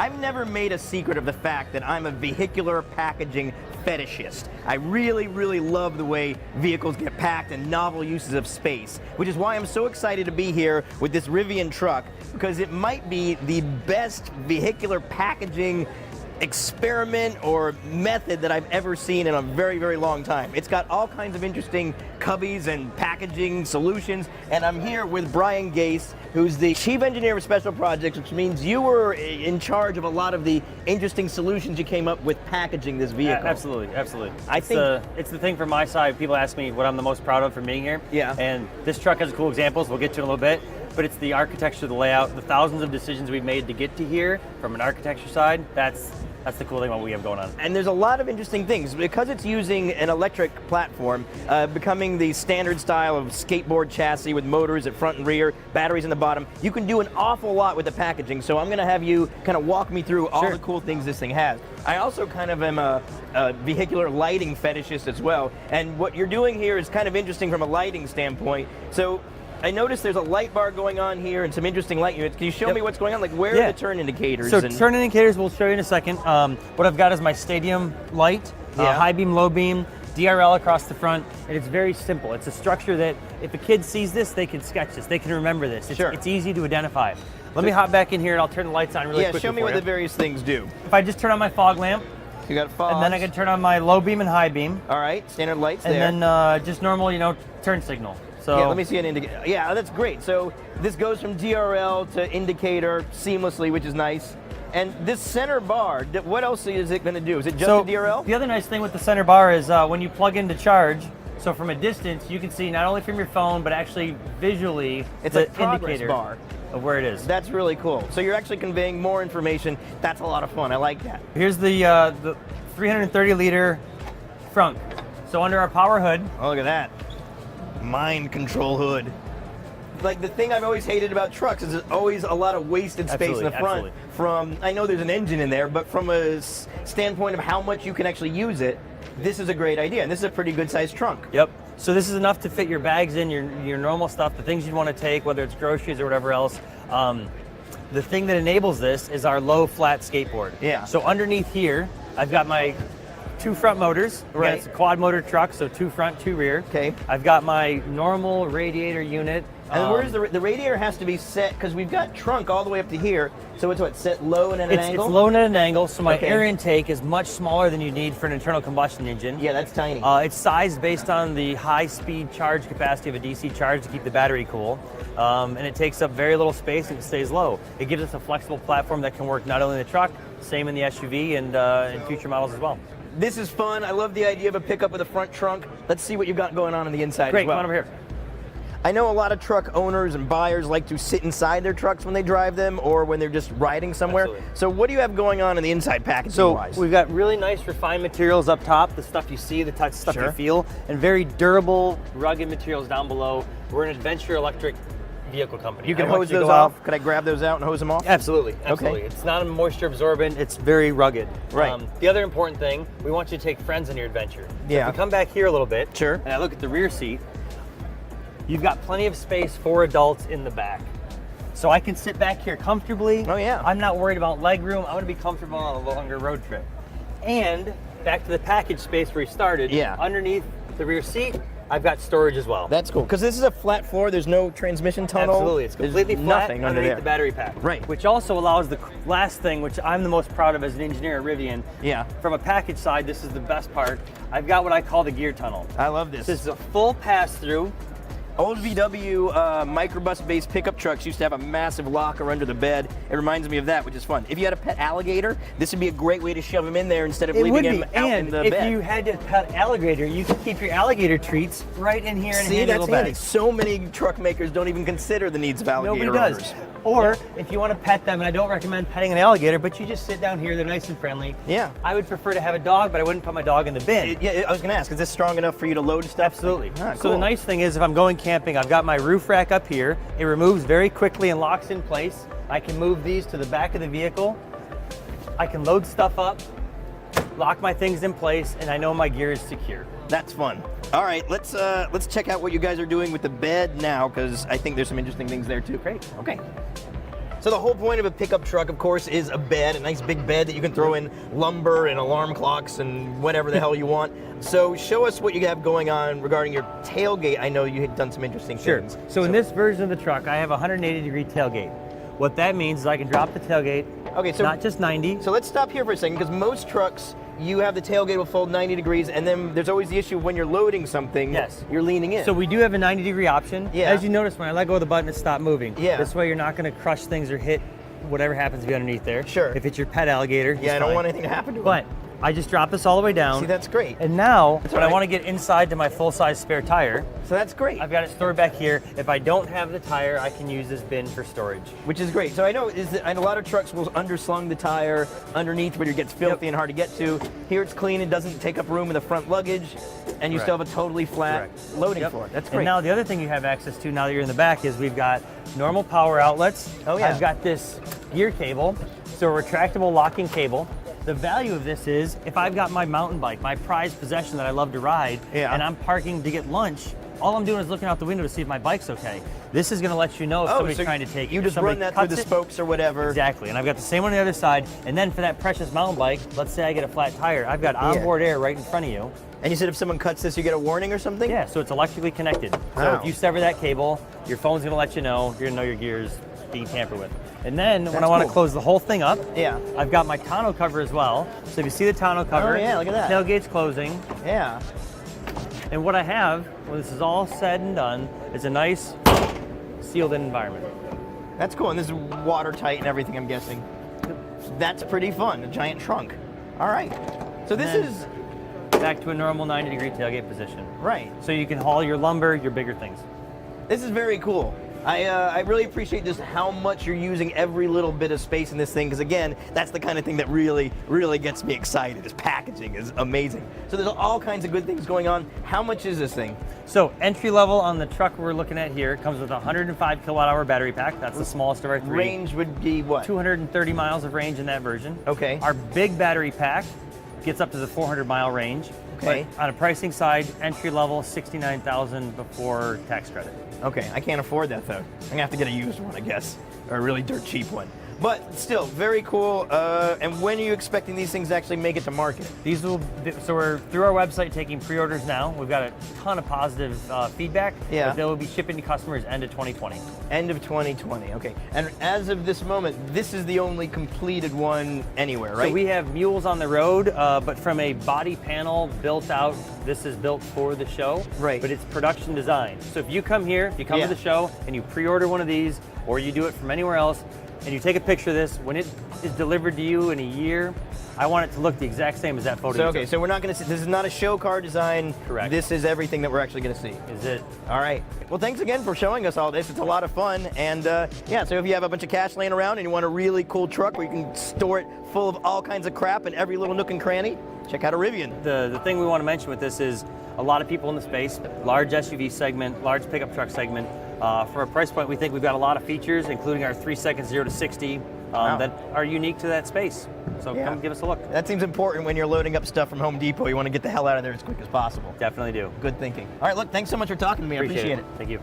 I've never made a secret of the fact that I'm a vehicular packaging fetishist. I really, really love the way vehicles get packed and novel uses of space, which is why I'm so excited to be here with this Rivian truck, because it might be the best vehicular packaging experiment or method that I've ever seen in a very, very long time. It's got all kinds of interesting cubbies and packaging solutions, and I'm here with Brian Gase, who's the Chief Engineer of Special Projects, which means you were in charge of a lot of the interesting solutions you came up with packaging this vehicle. Absolutely, absolutely. It's the thing from my side. People ask me what I'm the most proud of from being here. Yeah. And this truck has cool examples. We'll get to in a little bit. But it's the architecture, the layout, the thousands of decisions we've made to get to here from an architecture side. That's the cool thing about what we have going on. And there's a lot of interesting things. Because it's using an electric platform, becoming the standard style of skateboard chassis with motors at front and rear, batteries in the bottom, you can do an awful lot with the packaging. So I'm going to have you kind of walk me through all the cool things this thing has. I also kind of am a vehicular lighting fetishist as well. And what you're doing here is kind of interesting from a lighting standpoint. So I noticed there's a light bar going on here and some interesting light units. Can you show me what's going on? Like, where are the turn indicators? So turn indicators, we'll show you in a second. What I've got is my stadium light, high beam, low beam, DRL across the front, and it's very simple. It's a structure that if a kid sees this, they can sketch this, they can remember this. It's easy to identify. Let me hop back in here and I'll turn the lights on really quickly. Yeah, show me what the various things do. If I just turn on my fog lamp, you got fog. and then I can turn on my low beam and high beam. All right, standard lights and there. And then just normal, turn signal. So yeah, let me see an indicator. Yeah, that's great. So this goes from DRL to indicator seamlessly, which is nice. And this center bar, what else is it going to do? Is it just a DRL? The other nice thing with the center bar is when you plug in to charge, so from a distance, you can see not only from your phone, but actually visually it's the a progress indicator bar of where it is. That's really cool. So you're actually conveying more information. That's a lot of fun. I like that. Here's the 330-liter front. So under our power hood. Oh, look at that. Mind control hood. Like, the thing I've always hated about trucks is there's always a lot of wasted space in the front. From, I know there's an engine in there, but from a standpoint of how much you can actually use it, this is a great idea. And this is a pretty good sized trunk. Yep. So this is enough to fit your bags in, your normal stuff, the things you'd want to take, whether it's groceries or whatever else. The thing that enables this is our low flat skateboard. Yeah. So underneath here, I've got my 2 front motors. Right. Again, it's a quad motor truck, so 2 front, 2 rear. Okay. I've got my normal radiator unit. And where's the radiator has to be set, because we've got trunk all the way up to here, so it's what, set low and at an angle? It's low and at an angle, so my air intake is much smaller than you need for an internal combustion engine. Yeah, that's tiny. It's sized based on the high-speed charge capacity of a DC charge to keep the battery cool. And it takes up very little space and it stays low. It gives us a flexible platform that can work not only in the truck, same in the SUV and in future models as well. This is fun. I love the idea of a pickup with a front trunk. Let's see what you've got going on the inside Great, as well. come on over here. I know a lot of truck owners and buyers like to sit inside their trucks when they drive them or when they're just riding somewhere. Absolutely. So what do you have going on in the inside packaging-wise? So we've got really nice refined materials up top, the stuff you see, the touch stuff you feel, and very durable, rugged materials down below. We're an adventure electric vehicle company. You can hose those off? Could I grab those out and hose them off? Absolutely, absolutely. Okay. It's not a moisture absorbent, it's very rugged. Right. The other important thing, we want you to take friends on your adventure. So Yeah. if you come back here a little bit, Sure. and I look at the rear seat, you've got plenty of space for adults in the back. So I can sit back here comfortably. Oh yeah. I'm not worried about leg room. I want to be comfortable on a longer road trip. And back to the package space where we started, underneath the rear seat, I've got storage as well. That's cool, because this is a flat floor, there's no transmission tunnel. Absolutely, it's completely flat nothing underneath the battery pack. Right. Which also allows the last thing, which I'm the most proud of as an engineer at Rivian. Yeah. From a package side, this is the best part. I've got what I call the gear tunnel. I love this. This is a full pass-through. Old VW microbus-based pickup trucks used to have a massive locker under the bed. It reminds me of that, which is fun. If you had a pet alligator, this would be a great way to shove him in there instead of leaving him out in the bed. And if you had a pet alligator, you could keep your alligator treats right in here in a handy little bag. Handy. So many truck makers don't even consider the needs of alligator Nobody owners. does. Or if you want to pet them, and I don't recommend petting an alligator, but you just sit down here, they're nice and friendly. Yeah. I would prefer to have a dog, but I wouldn't put my dog in the bin. Yeah, I was going to ask, is this strong enough for you to load stuff? Absolutely. Ah, So cool. the nice thing is if I'm going camping, I've got my roof rack up here. It removes very quickly and locks in place. I can move these to the back of the vehicle. I can load stuff up, lock my things in place, and I know my gear is secure. That's fun. All right, let's check out what you guys are doing with the bed now, because I think there's some interesting things there too. Great. Okay. So the whole point of a pickup truck, of course, is a bed, a nice big bed that you can throw in lumber and alarm clocks and whatever the hell you want. So show us what you have going on regarding your tailgate. I know you had done some interesting things. So in this version of the truck, I have a 180-degree tailgate. What that means is I can drop the tailgate, not just 90. So let's stop here for a second, because most trucks, you have the tailgate will fold 90 degrees, and then there's always the issue when you're loading something, you're leaning in. So we do have a 90-degree option. Yeah. As you notice, when I let go of the button, it stopped moving. Yeah. This way you're not going to crush things or hit whatever happens to be underneath there. Sure. If it's your pet alligator, I don't want anything to happen to it. But I just drop this all the way down. See, that's great. And now, when I want to get inside to my full-size spare tire, so that's great. I've got it stored back here. If I don't have the tire, I can use this bin for storage. Which is great. So I know a lot of trucks will underslung the tire underneath where it gets filthy and hard to get to. Here it's clean, it doesn't take up room in the front luggage, and you still have a totally flat loading floor. That's great. And now the other thing you have access to now that you're in the back is we've got normal power outlets. Oh yeah. I've got this gear cable, so a retractable locking cable. The value of this is, if I've got my mountain bike, my prized possession that I love to ride, and I'm parking to get lunch, all I'm doing is looking out the window to see if my bike's okay. This is going to let you know if somebody's trying to take it. You just run that through the spokes or whatever. Exactly, and I've got the same on the other side. And then for that precious mountain bike, let's say I get a flat tire, I've got onboard air right in front of you. And you said if someone cuts this, you get a warning or something? Yeah, so it's electrically connected. So if you sever that cable, your phone's going to let you know. You're going to know your gear's being tampered with. And then when I want to close the whole thing up, I've got my tonneau cover as well. So if you see the tonneau cover, look at that. Tailgate's closing. Yeah. And what I have, when this is all said and done, is a nice sealed in environment. That's cool, and this is watertight and everything, I'm guessing. That's pretty fun, a giant trunk. All right. So this is back to a normal 90-degree tailgate position. Right. So you can haul your lumber, your bigger things. This is very cool. I really appreciate just how much you're using every little bit of space in this thing, because again, that's the kind of thing that really, really gets me excited. Is packaging is amazing. So there's all kinds of good things going on. How much is this thing? So entry level on the truck we're looking at here comes with a 105 kilowatt hour battery pack. That's the smallest of our three. Range would be what? 230 miles of range in that version. Okay. Our big battery pack gets up to the 400-mile range. Okay. But on a pricing side, entry level, $69,000 before tax credit. Okay, I can't afford that though. I'm gonna have to get a used one, I guess, or a really dirt cheap one. But still, very cool. And when are you expecting these things to actually make it to market? These will, so we're through our website taking pre-orders now. We've got a ton of positive feedback. Yeah. But they will be shipping to customers end of 2020. End of 2020, okay. And as of this moment, this is the only completed one anywhere, right? So we have mules on the road, but from a body panel built out, this is built for the show. Right. But it's production design. So if you come here, if you come to the show and you pre-order one of these, or you do it from anywhere else, and you take a picture of this, when it is delivered to you in a year, I want it to look the exact same as that photo. So, okay, so we're not going to see, this is not a show car design. Correct. This is everything that we're actually going to see. Is it? All right. Well, thanks again for showing us all this. It's a lot of fun. And yeah, so if you have a bunch of cash laying around and you want a really cool truck where you can store it full of all kinds of crap in every little nook and cranny, check out a Rivian. The thing we want to mention with this is a lot of people in the space, large SUV segment, large pickup truck segment. For a price point, we think we've got a lot of features, including our 3-second 0 to 60, that are unique to that space. So come give us a look. That seems important when you're loading up stuff from Home Depot. You want to get the hell out of there as quick as possible. Definitely do. Good thinking. All right, look, thanks so much for talking to me. I appreciate it. Thank you.